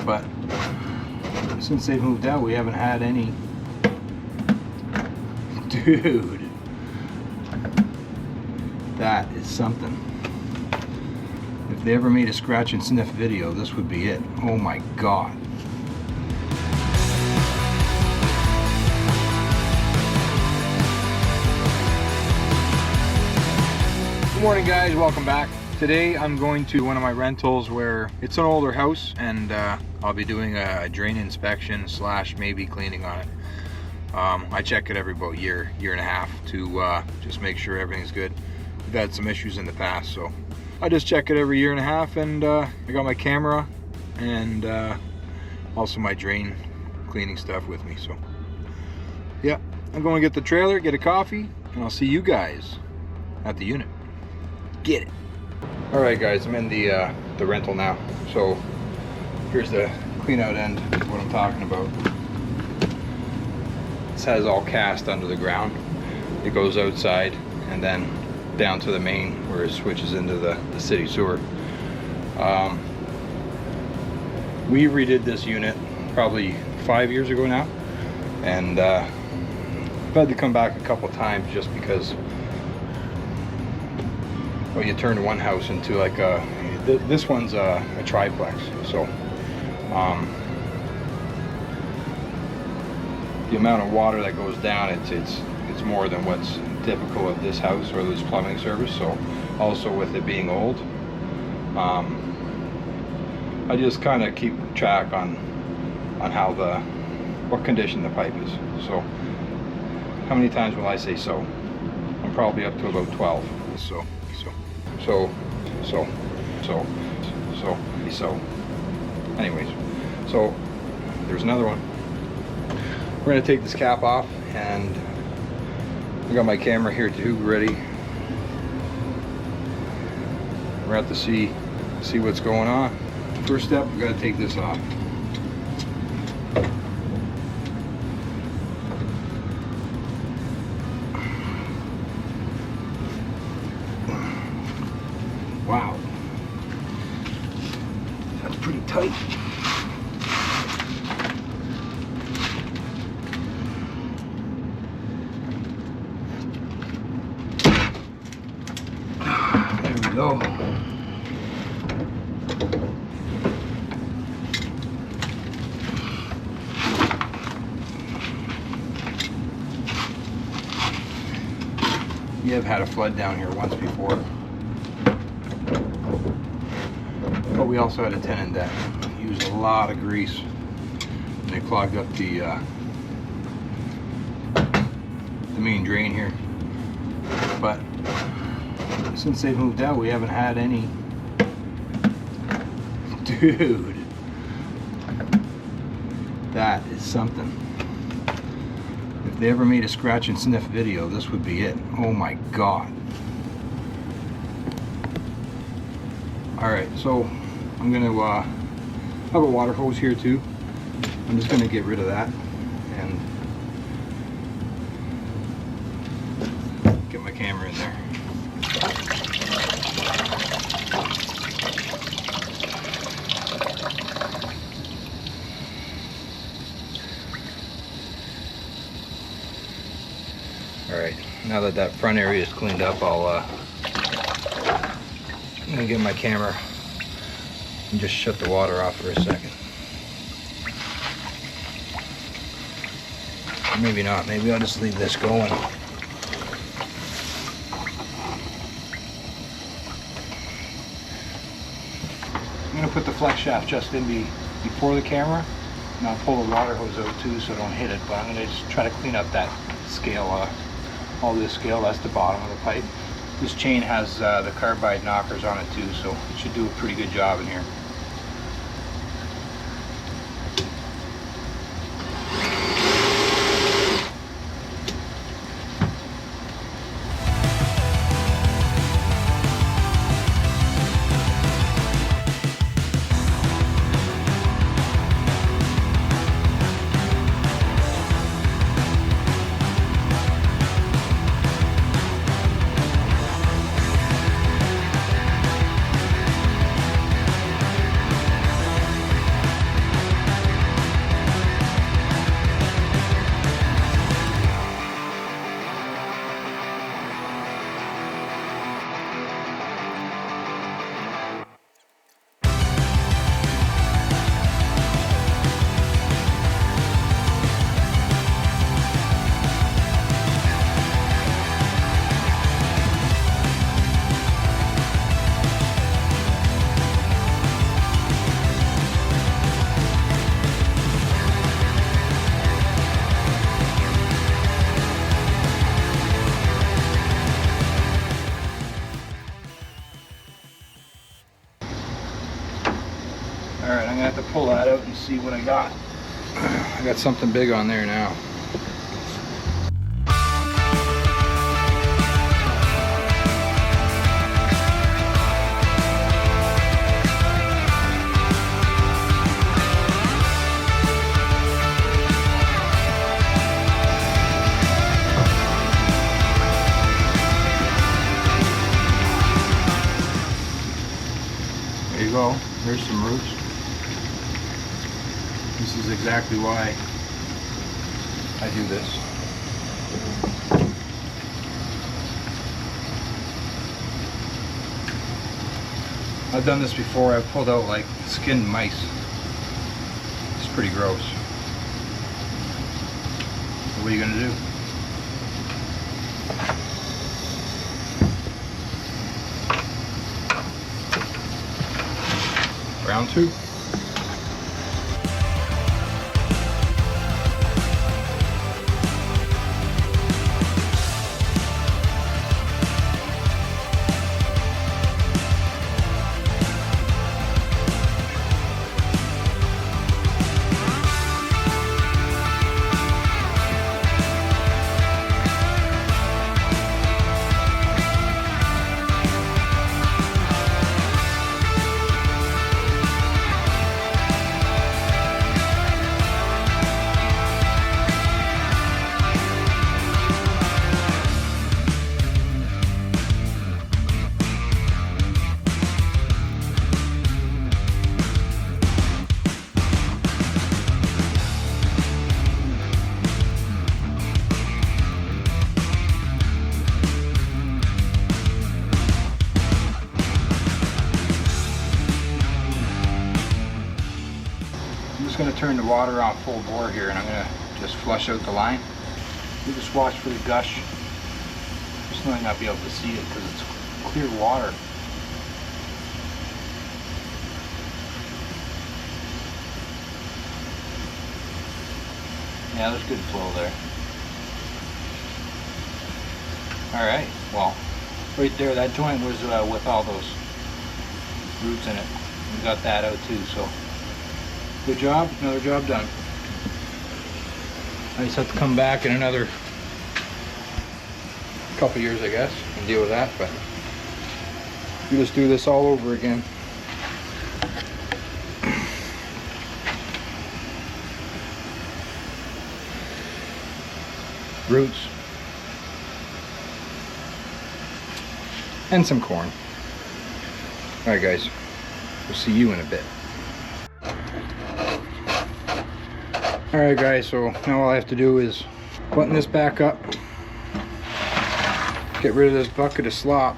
but since they've moved out, we haven't had any. Dude, that is something. If they ever made a scratch and sniff video, this would be it. Oh my god. Good morning guys, welcome back. Today I'm going to one of my rentals where it's an older house, and I'll be doing a drain inspection slash maybe cleaning on it. I check it every about year and a half to just make sure everything's good. We've had some issues in the past, so I just check it every year and a half, and I got my camera and also my drain cleaning stuff with me. So yeah, I'm going to get the trailer, get a coffee, and I'll see you guys at the unit. Get it. All right guys, I'm in the rental now. So here's the clean out end, what I'm talking about. This has all cast under the ground. It goes outside and then down to the main where it switches into the city sewer. We redid this unit probably 5 years ago now, and I've had to come back a couple times just because, well, you turn one house into like this one's a triplex, so the amount of water that goes down, it's more than what's typical of this house or this plumbing service. So also with it being old, I just kind of keep track on how what condition the pipe is. So how many times will I say so? I'm probably up to about 12. So anyways, so there's another one. We're going to take this cap off, and I got my camera here too ready. We're going to have to see what's going on. First step, we got to take this off. Wow, that's pretty tight. Go. You have had a flood down here once before, but we also had a tenant that used a lot of grease, and they clogged up the main drain here. But since they've moved out, we haven't had any. Dude, that is something. If they ever made a scratch and sniff video, this would be it. Oh my god. Alright, so I'm going to have a water hose here too. I'm just going to get rid of that and get my camera in there. Alright, now that that front area is cleaned up, I'm going to get my camera and just shut the water off for a second. Or maybe not, maybe I'll just leave this going. I'm going to put the flex shaft just in before the camera, and I'll pull the water hose out too so I don't hit it, but I'm going to just try to clean up that scale, all this scale, that's the bottom of the pipe. This chain has the carbide knockers on it too, so it should do a pretty good job in here. pull that out and see what I got. I got something big on there now. There you go. There's some roots. This is exactly why I do this. I've done this before. I've pulled out like skinned mice. It's pretty gross. What are you gonna do? Round two. I'm just going to turn the water on full bore here, and I'm going to just flush out the line. You just watch for the gush. Just might not be able to see it because it's clear water. Yeah, there's good flow there. Alright, well, right there, that joint was with all those roots in it. We got that out too, so good job, another job done. I just have to come back in another couple years, I guess, and deal with that, but you just do this all over again. Roots. And some corn. Alright guys, we'll see you in a bit. Alright guys, so now all I have to do is button this back up, get rid of this bucket of slop.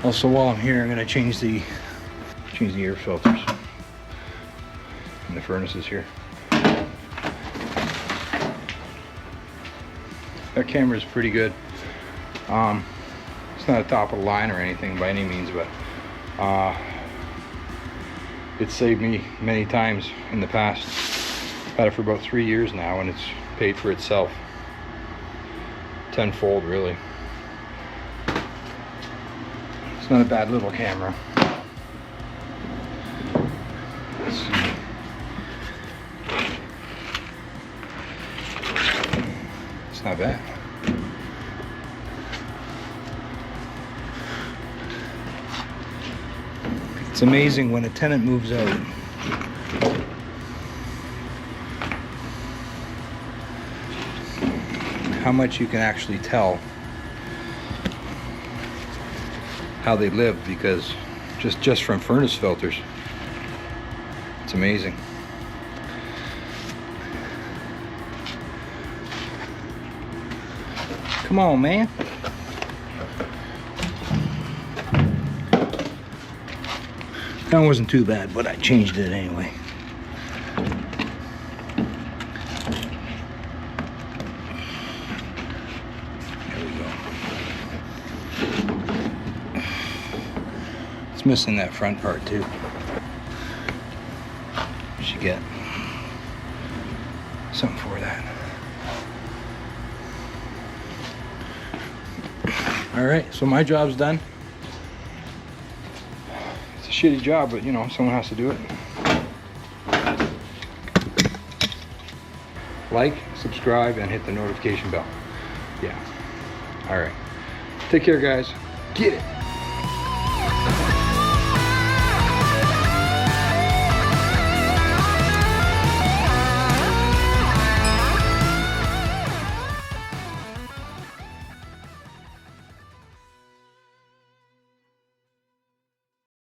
Also, while I'm here, I'm going to change the air filters in the furnaces here. That camera is pretty good. It's not a top of the line or anything by any means, but it saved me many times in the past. I've had it for about 3 years now, and it's paid for itself tenfold, really. It's not a bad little camera. Let's see. It's not bad. It's amazing when a tenant moves out, how much you can actually tell how they live, because just from furnace filters, it's amazing. Come on, man. That wasn't too bad, but I changed it anyway. There we go. It's missing that front part too. Should get something for that. All right, so my job's done. It's a shitty job, but you know, someone has to do it. Like, subscribe, and hit the notification bell. Yeah. All right. Take care, guys. Get it.